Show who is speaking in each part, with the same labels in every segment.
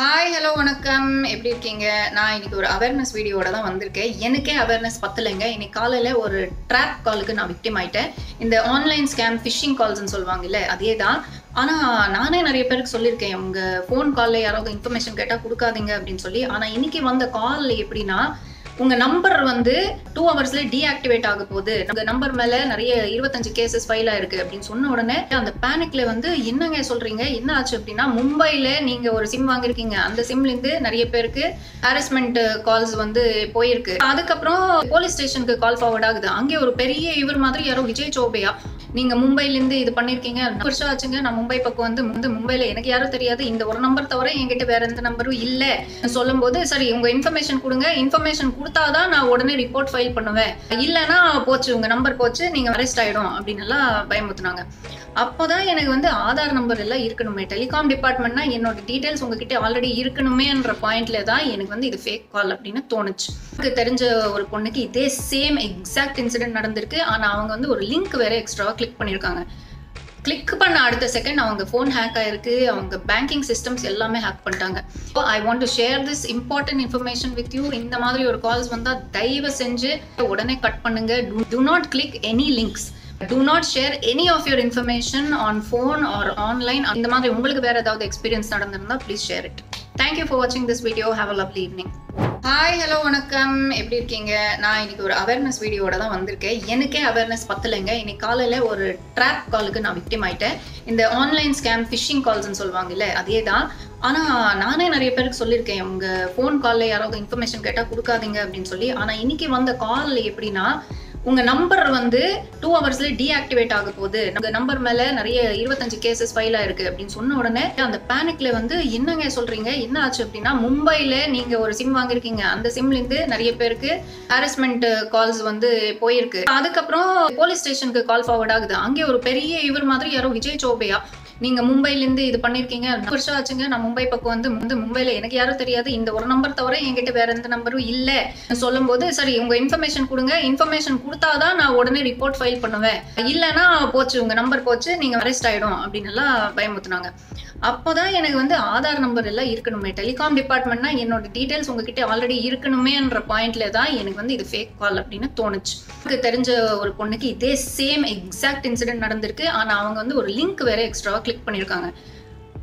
Speaker 1: Hi hello வணக்கம் எப்படி இருக்கீங்க? நான் இன்னைக்கு ஒரு அவேர்னஸ் வீடியோட தான் வந்திருக்கேன். எனக்கே அவேர்னஸ் பத்தலைங்க. இன்னைக்கு காலையில் ஒரு ட்ராப் காலுக்கு நான் விக்டிம் ஆயிட்டேன். இந்த ஆன்லைன் ஸ்கேம் ஃபிஷிங் கால்ஸ்ன்னு சொல்லுவாங்கல்ல, அதே தான். ஆனால் நானே நிறைய பேருக்கு சொல்லியிருக்கேன், உங்கள் ஃபோன் காலில் யாராவது இன்ஃபர்மேஷன் கேட்டால் கொடுக்காதீங்க அப்படின்னு சொல்லி. ஆனால் இன்னைக்கு வந்த காலில் எப்படின்னா, உங்கள் நம்பர் வந்து 2 ஹவர்ஸ்ல டீஆக்டிவேட் ஆக போகுது, உங்கள் நம்பர் மேலே நிறைய 25 கேசஸ் ஃபைல் ஆயிருக்கு அப்படின்னு சொன்ன உடனே அந்த பேனிக்ல வந்து என்னங்க சொல்றீங்க, என்ன ஆச்சு அப்படின்னா, மும்பையில் நீங்கள் ஒரு சிம் வாங்கியிருக்கீங்க, அந்த சிம்லேருந்து நிறைய பேருக்கு ஹாரஸ்மெண்ட் கால்ஸ் வந்து போயிருக்கு. அதுக்கப்புறம் போலீஸ் ஸ்டேஷனுக்கு கால் ஃபார்வர்ட் ஆகுது. அங்கே ஒரு பெரிய இவர் மாதிரி யாரோ விஜய் சௌபையா, நீங்க மும்பைலேருந்து இது பண்ணிருக்கீங்க, 2 வருஷம் ஆச்சுங்க, நான் மும்பை பக்கம் வந்து மும்பைல எனக்கு யாரும் தெரியாது, இந்த ஒரு நம்பர் தவிர என்கிட்ட வேற எந்த நம்பரும் இல்ல சொல்லும் போது, சரி உங்க இன்ஃபர்மேஷன் கொடுங்க, இன்ஃபர்மேஷன் கொடுத்தாதான் நான் உடனே ரிப்போர்ட் ஃபைல் பண்ணுவேன், இல்லைன்னா போச்சு, உங்க நம்பர் போச்சு, நீங்க அரெஸ்ட் ஆயிடும் அப்படின்னு எல்லாம் பயமுத்துனாங்க. அப்போதான் எனக்கு வந்து ஆதார் நம்பர் எல்லாம் இருக்கணுமே, டெலிகாம் டிபார்ட்மெண்ட்னா என்னோட டீடைல்ஸ் உங்ககிட்ட ஆல்ரெடி இருக்கணுமேன்ற பாயிண்ட்ல தான் எனக்கு வந்து இது ஃபேக் கால் அப்படின்னு தோணுச்சு. எனக்கு தெரிஞ்ச ஒரு பொண்ணுக்கு இதே சேம் எக்ஸாக்ட் இன்சிடென்ட் நடந்திருக்கு. ஆனா அவங்க வந்து ஒரு லிங்க் வேற எக்ஸ்ட்ராவா கிளிக் பண்ணியிருக்காங்க. கிளிக் பண்ண அடுத்த செகண்ட் அவங்க ஃபோன் ஹேக் ஆயிருக்கு, அவங்க பேங்கிங் சிஸ்டம்ஸ் எல்லாமே ஹேக் பண்ணிட்டாங்க. So I want to share this important information with you. இந்த மாதிரி ஒரு கால்ஸ் வந்தால் தயவு செஞ்சு உடனே கட் பண்ணுங்க. Do not click any links. Do not share any of your information on phone or online. இந்த மாதிரி உங்களுக்கு வேற ஏதாவது எக்ஸ்பீரியன்ஸ் நடந்திருந்தா please share it. Thank you for watching this video. Have a lovely evening. Hi hello வணக்கம், எப்படி இருக்கீங்க? நான் இன்னைக்கு ஒரு அவேர்னஸ் வீடியோட தான் வந்திருக்கேன். எனக்கே அவேர்னஸ் பத்தலைங்க. இன்னைக்கு காலையில் ஒரு ட்ராப் காலுக்கு நான் விக்டிம் ஆயிட்டேன். இந்த ஆன்லைன் ஸ்கேம் ஃபிஷிங் கால்ஸ்ன்னு சொல்லுவாங்கல்ல, அதே தான். ஆனால் நானே நிறைய பேருக்கு சொல்லியிருக்கேன், உங்கள் ஃபோன் காலில் யாராவது இன்ஃபர்மேஷன் கேட்டால் கொடுக்காதீங்க அப்படின்னு சொல்லி. ஆனால் இன்னைக்கு வந்த காலில் எப்படின்னா, உங்கள் நம்பர் வந்து 2 ஹவர்ஸ்ல டீஆக்டிவேட் ஆக போகுது, உங்கள் நம்பர் மேலே நிறைய 25 கேசஸ் ஃபைல் ஆயிருக்கு அப்படின்னு சொன்ன உடனே அந்த பேனிக்ல வந்து என்னங்க சொல்றீங்க, என்ன ஆச்சு அப்படின்னா, மும்பையில் நீங்கள் ஒரு சிம் வாங்கியிருக்கீங்க, அந்த சிம்லேருந்து நிறைய பேருக்கு ஹாரஸ்மெண்ட் கால்ஸ் வந்து போயிருக்கு. அதுக்கப்புறம் போலீஸ் ஸ்டேஷனுக்கு கால் ஃபார்வர்ட் ஆகுது. அங்கே ஒரு பெரிய இவர் மாதிரி யாரோ விஜய் சௌபையா, நீங்க மும்பைலேருந்து இது பண்ணிருக்கீங்க, 2 வருஷம் ஆச்சுங்க, நான் மும்பை பக்கம் வந்து மும்பைல எனக்கு யாரும் தெரியாது, இந்த ஒரு நம்பர் தவிர என்கிட்ட வேற எந்த நம்பரும் இல்ல சொல்லும் போது, சரி உங்க இன்ஃபர்மேஷன் கொடுங்க, இன்ஃபர்மேஷன் கொடுத்தாதான் நான் உடனே ரிப்போர்ட் ஃபைல் பண்ணுவேன், இல்லைன்னா போச்சு, உங்க நம்பர் போச்சு, நீங்க அரெஸ்ட் ஆயிடும் அப்படின்னு எல்லாம் பயமுத்துனாங்க. அப்போதான் எனக்கு வந்து ஆதார் நம்பர் எல்லாம் இருக்கணுமே, டெலிகாம் டிபார்ட்மெண்ட்னா என்னோட டீடைல்ஸ் உங்ககிட்ட ஆல்ரெடி இருக்கணுமேன்ற பாயிண்ட்ல தான் எனக்கு வந்து இது ஃபேக் கால் அப்படின்னு தோணுச்சு. எனக்கு தெரிஞ்ச ஒரு பொண்ணுக்கு இதே சேம் எக்ஸாக்ட் இன்சிடென்ட் நடந்திருக்கு. ஆனா அவங்க வந்து ஒரு லிங்க் வேற எக்ஸ்ட்ராவா கிளிக் பண்ணியிருக்காங்க.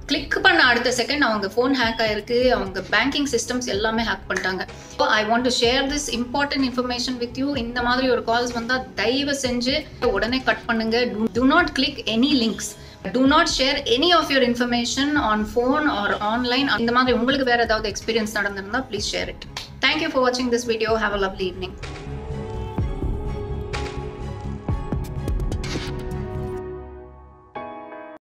Speaker 1: கிளிக் பண்ண அடுத்த செகண்ட் அவங்க ஃபோன் ஹேக் ஆயிருக்கு, அவங்க பேங்கிங் சிஸ்டம்ஸ் எல்லாமே ஹேக் பண்ணிட்டாங்க. So I want to share this important information with you. இந்த மாதிரி ஒரு கால்ஸ் வந்தால் தயவு செஞ்சு உடனே கட் பண்ணுங்க. Do not click any links. Do not share any of your information on phone or online. இந்த மாதிரி உங்களுக்கு வேற ஏதாவது எக்ஸ்பீரியன்ஸ் நடந்திருந்தா please share it. Thank you for watching this video. Have a lovely evening.